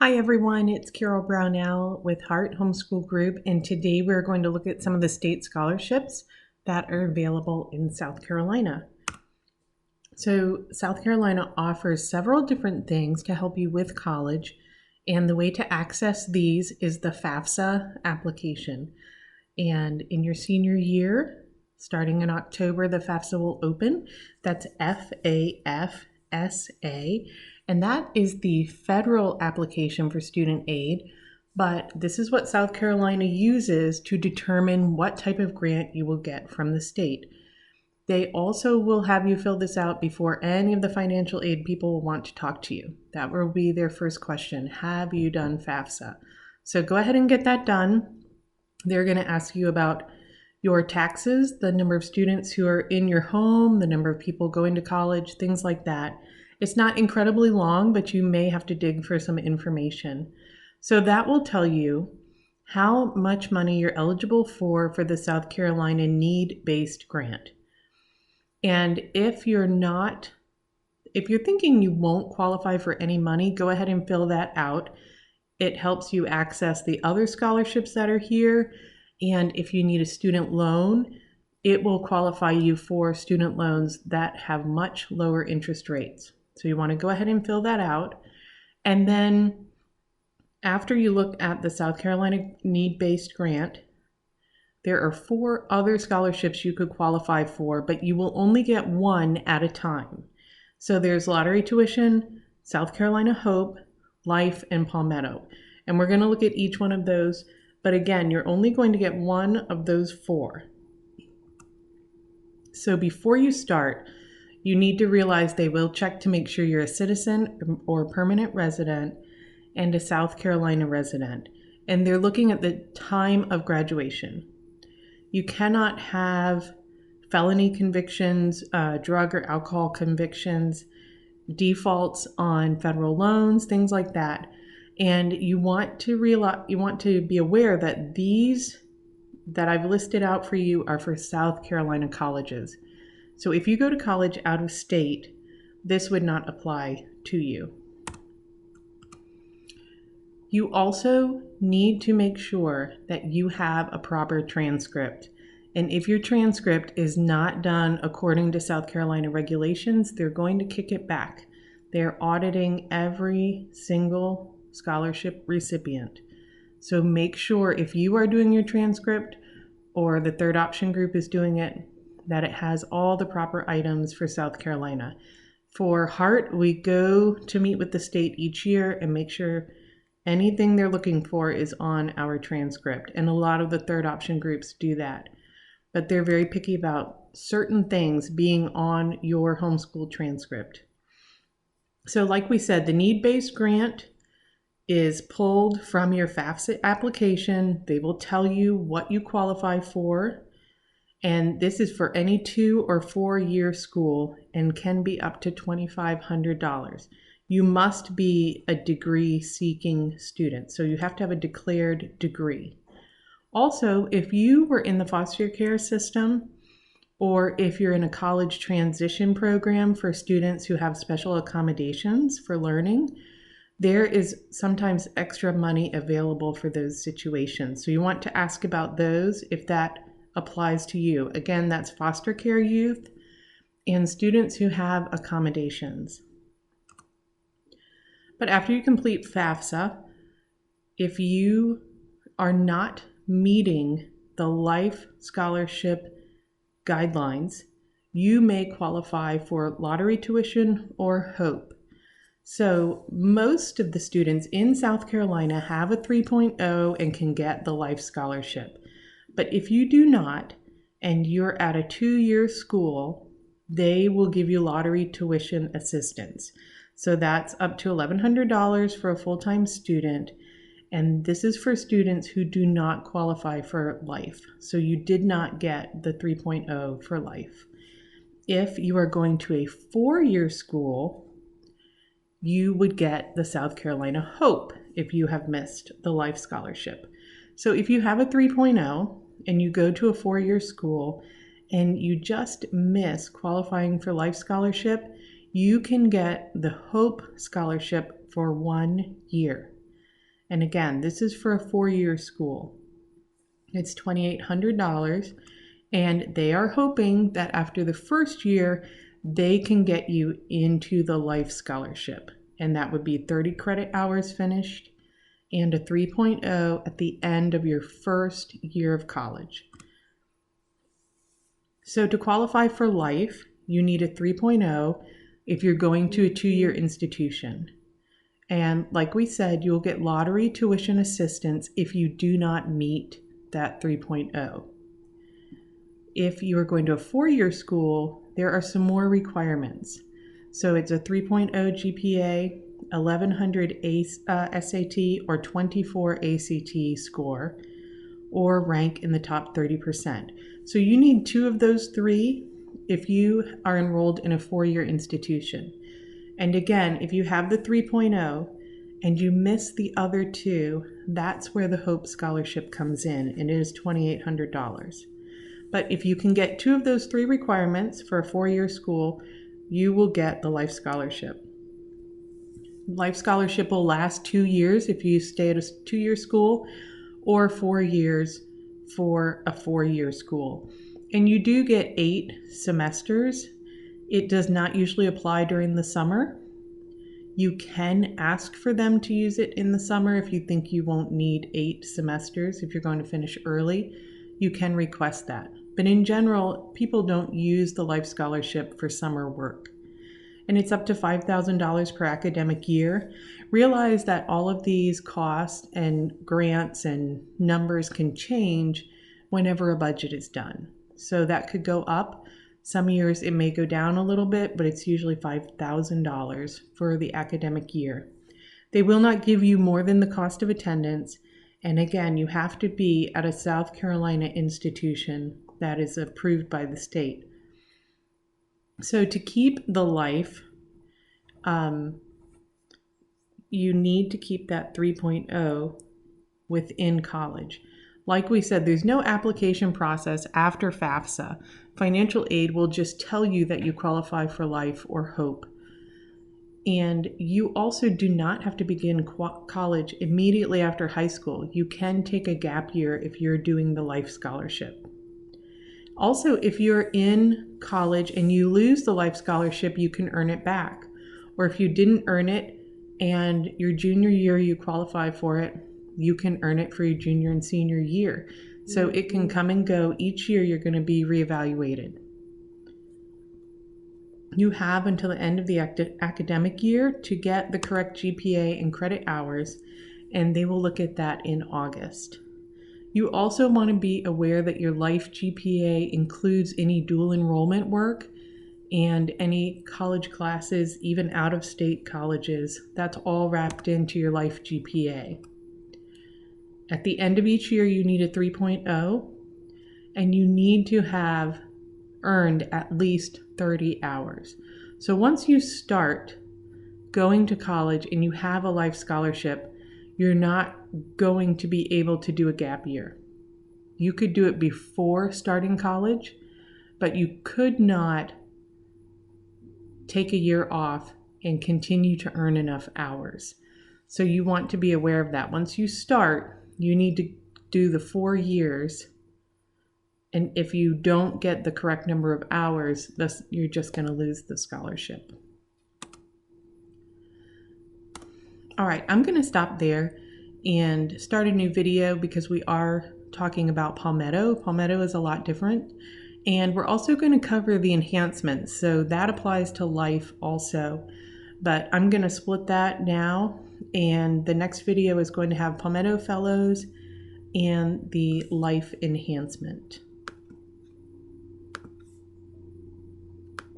Hi everyone, it's Carol Brownell with Heart Homeschool Group, and today we're going to look at some of the state scholarships that are available in South Carolina. So South Carolina offers several different things to help you with college, and the way to access these is the FAFSA application. And in your senior year, starting in October, the FAFSA will open. That's FAFSA. And that is the federal application for student aid, but this is what South Carolina uses to determine what type of grant you will get from the state. They also will have you fill this out before any of the financial aid people will want to talk to you. That will be their first question. Have you done FAFSA? So go ahead and get that done. They're going to ask you about your taxes, the number of students who are in your home, the number of people going to college, things like that. It's not incredibly long, but you may have to dig for some information. So that will tell you how much money you're eligible for the South Carolina NeedBased Grant. And if you're thinking you won't qualify for any money, go ahead and fill that out. It helps you access the other scholarships that are here. And if you need a student loan, it will qualify you for student loans that have much lower interest rates. So you want to go ahead and fill that out. And then after you look at the South Carolina NeedBased Grant, there are 4 other scholarships you could qualify for, but you will only get one at a time. So there's lottery tuition, South Carolina Hope, Life, and Palmetto. And we're going to look at each one of those. But again, you're only going to get one of those 4. So before you start, you need to realize they will check to make sure you're a citizen or permanent resident and a South Carolina resident. And they're looking at the time of graduation. You cannot have felony convictions, drug or alcohol convictions, defaults on federal loans, things like that. And you want to be aware that these that I've listed out for you are for South Carolina colleges. So if you go to college out of state, this would not apply to you. You also need to make sure that you have a proper transcript. And if your transcript is not done according to South Carolina regulations, they're going to kick it back. They're auditing every single scholarship recipient. So make sure if you are doing your transcript or the third option group is doing it, that it has all the proper items for South Carolina. For Heart, we go to meet with the state each year and make sure anything they're looking for is on our transcript. And a lot of the third option groups do that. But they're very picky about certain things being on your homeschool transcript. So like we said, the NeedBased Grant is pulled from your FAFSA application. They will tell you what you qualify for. And this is for any 2 or 4 year school and can be up to $2,500. You must be a degree seeking student. So you have to have a declared degree. Also, if you were in the foster care system, or if you're in a college transition program for students who have special accommodations for learning, there is sometimes extra money available for those situations. So you want to ask about those if that applies to you. Again, that's foster care youth and students who have accommodations. But after you complete FAFSA, if you are not meeting the life scholarship guidelines, you may qualify for lottery tuition or HOPE. So most of the students in South Carolina have a 3.0 and can get the life scholarship. But if you do not, and you're at a 2-year school, they will give you lottery tuition assistance. So that's up to $1,100 for a full-time student. And this is for students who do not qualify for life. So you did not get the 3.0 for life. If you are going to a 4-year school, you would get the South Carolina HOPE if you have missed the life scholarship. So if you have a 3.0 and you go to a 4-year school and you just miss qualifying for life scholarship, you can get the HOPE scholarship for 1 year. And again, this is for a 4-year school. It's $2,800, and they are hoping that after the first year, they can get you into the Life Scholarship. And that would be 30 credit hours finished and a 3.0 at the end of your first year of college. So to qualify for Life, you need a 3.0 if you're going to a 2-year institution. And like we said, you'll get lottery tuition assistance if you do not meet that 3.0. If you are going to a 4-year school, there are some more requirements. So it's a 3.0 GPA, 1100 SAT or 24 ACT score, or rank in the top 30%. So you need 2 of those 3 if you are enrolled in a 4-year institution. And again, if you have the 3.0 and you miss the other 2, that's where the Hope Scholarship comes in, and it is $2,800. But if you can get 2 of those 3 requirements for a 4-year school, you will get the Life Scholarship. Life Scholarship will last 2 years if you stay at a 2-year school, or 4 years for a 4-year school. And you do get 8 semesters. It does not usually apply during the summer. You can ask for them to use it in the summer if you think you won't need 8 semesters. If you're going to finish early, you can request that. But in general, people don't use the Life Scholarship for summer work. And it's up to $5,000 per academic year. Realize that all of these costs and grants and numbers can change whenever a budget is done. So that could go up. Some years it may go down a little bit, but it's usually $5,000 for the academic year. They will not give you more than the cost of attendance. And again, you have to be at a South Carolina institution that is approved by the state. So to keep the Life, you need to keep that 3.0 within college. Like we said, there's no application process after FAFSA. Financial aid will just tell you that you qualify for Life or Hope. And you also do not have to begin college immediately after high school. You can take a gap year if you're doing the Life Scholarship. Also, if you're in college and you lose the Life Scholarship, you can earn it back. Or if you didn't earn it and your junior year you qualify for it, you can earn it for your junior and senior year. So it can come and go. Each year you're going to be reevaluated. You have until the end of the academic year to get the correct GPA and credit hours, and they will look at that in August. You also want to be aware that your Life GPA includes any dual enrollment work and any college classes, even out-of-state colleges. That's all wrapped into your Life GPA. At the end of each year, you need a 3.0, and you need to have earned at least 30 hours. So once you start going to college and you have a Life Scholarship, you're not going to be able to do a gap year. You could do it before starting college, but you could not take a year off and continue to earn enough hours. So you want to be aware of that. Once you start, you need to do the 4 years. And if you don't get the correct number of hours, you're just going to lose the scholarship. All right, I'm going to stop there and start a new video because we are talking about Palmetto. Palmetto is a lot different. And we're also going to cover the enhancements. So that applies to Life also. But I'm going to split that now. And the next video is going to have Palmetto Fellows and the Life enhancement.